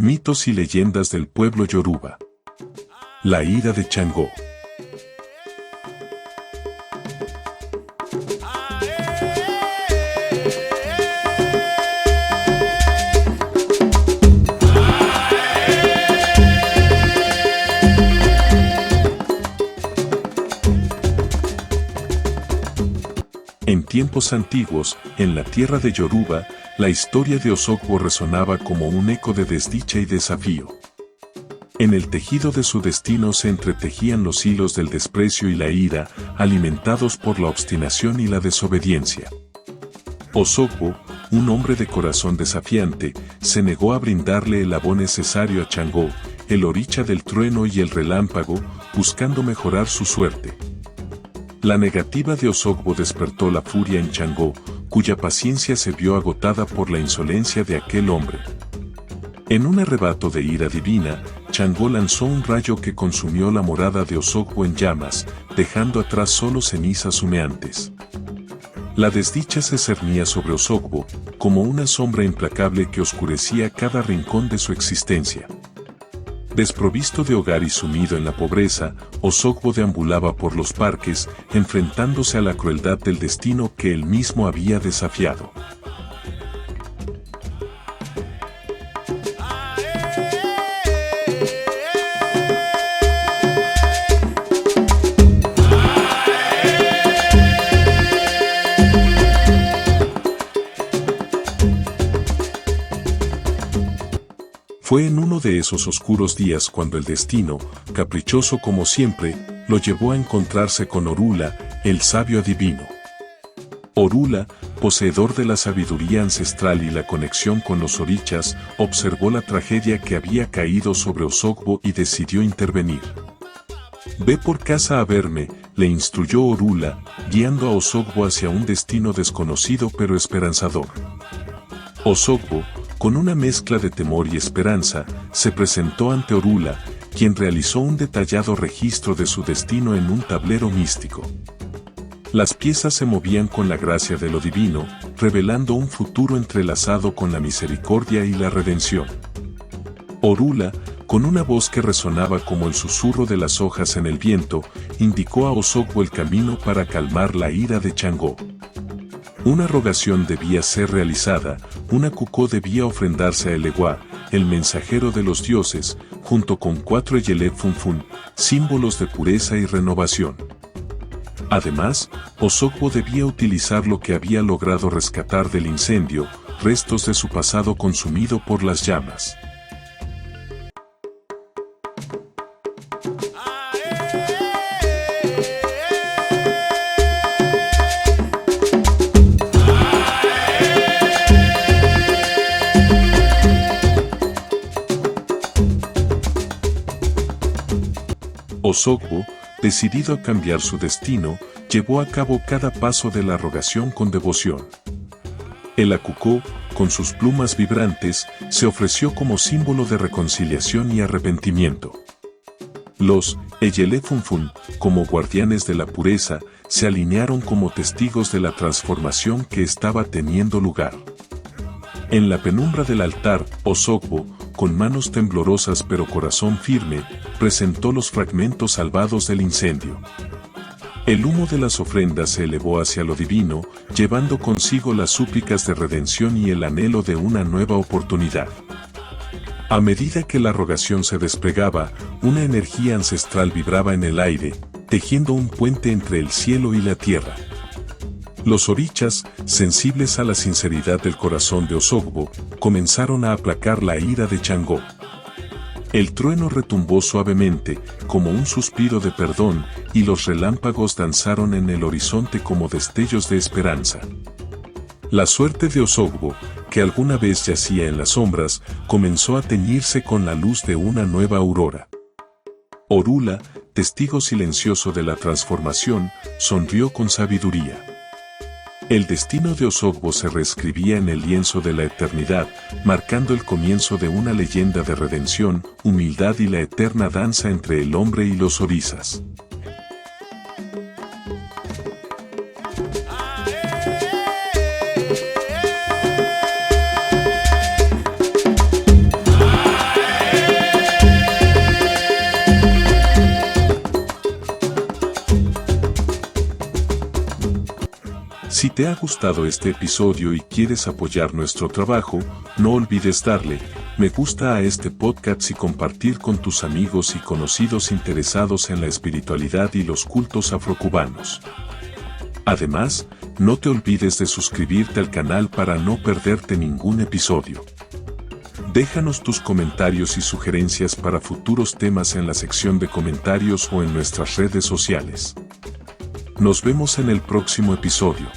Mitos y leyendas del pueblo yoruba. La ira de Changó. En tiempos antiguos, en la tierra de Yoruba, la historia de Osogbo resonaba como un eco de desdicha y desafío. En el tejido de su destino se entretejían los hilos del desprecio y la ira, alimentados por la obstinación y la desobediencia. Osogbo, un hombre de corazón desafiante, se negó a brindarle el abón necesario a Changó, el oricha del trueno y el relámpago, buscando mejorar su suerte. La negativa de Osogbo despertó la furia en Changó, cuya paciencia se vio agotada por la insolencia de aquel hombre. En un arrebato de ira divina, Changó lanzó un rayo que consumió la morada de Osogbo en llamas, dejando atrás solo cenizas humeantes. La desdicha se cernía sobre Osogbo, como una sombra implacable que oscurecía cada rincón de su existencia. Desprovisto de hogar y sumido en la pobreza, Osogbo deambulaba por los parques, enfrentándose a la crueldad del destino que él mismo había desafiado. Fue en uno de esos oscuros días cuando el destino, caprichoso como siempre, lo llevó a encontrarse con Orula, el sabio adivino. Orula, poseedor de la sabiduría ancestral y la conexión con los orichas, observó la tragedia que había caído sobre Osogbo y decidió intervenir. «Ve por casa a verme», le instruyó Orula, guiando a Osogbo hacia un destino desconocido pero esperanzador. Osogbo, con una mezcla de temor y esperanza, se presentó ante Orula, quien realizó un detallado registro de su destino en un tablero místico. Las piezas se movían con la gracia de lo divino, revelando un futuro entrelazado con la misericordia y la redención. Orula, con una voz que resonaba como el susurro de las hojas en el viento, indicó a Osogbo el camino para calmar la ira de Changó. Una rogación debía ser realizada, una cucó debía ofrendarse a Eleguá, el mensajero de los dioses, junto con 4 Eyele Funfun, símbolos de pureza y renovación. Además, Osogbo debía utilizar lo que había logrado rescatar del incendio, restos de su pasado consumido por las llamas. Osogbo, decidido a cambiar su destino, llevó a cabo cada paso de la rogación con devoción. El acucó, con sus plumas vibrantes, se ofreció como símbolo de reconciliación y arrepentimiento. Los Eyele Funfun, como guardianes de la pureza, se alinearon como testigos de la transformación que estaba teniendo lugar. En la penumbra del altar, Osogbo, con manos temblorosas pero corazón firme, presentó los fragmentos salvados del incendio. El humo de las ofrendas se elevó hacia lo divino, llevando consigo las súplicas de redención y el anhelo de una nueva oportunidad. A medida que la rogación se desplegaba, una energía ancestral vibraba en el aire, tejiendo un puente entre el cielo y la tierra. Los orichas, sensibles a la sinceridad del corazón de Osogbo, comenzaron a aplacar la ira de Changó. El trueno retumbó suavemente, como un suspiro de perdón, y los relámpagos danzaron en el horizonte como destellos de esperanza. La suerte de Osogbo, que alguna vez yacía en las sombras, comenzó a teñirse con la luz de una nueva aurora. Orula, testigo silencioso de la transformación, sonrió con sabiduría. El destino de Osogbo se reescribía en el lienzo de la eternidad, marcando el comienzo de una leyenda de redención, humildad y la eterna danza entre el hombre y los orisas. Si te ha gustado este episodio y quieres apoyar nuestro trabajo, no olvides darle me gusta a este podcast y compartir con tus amigos y conocidos interesados en la espiritualidad y los cultos afrocubanos. Además, no te olvides de suscribirte al canal para no perderte ningún episodio. Déjanos tus comentarios y sugerencias para futuros temas en la sección de comentarios o en nuestras redes sociales. Nos vemos en el próximo episodio.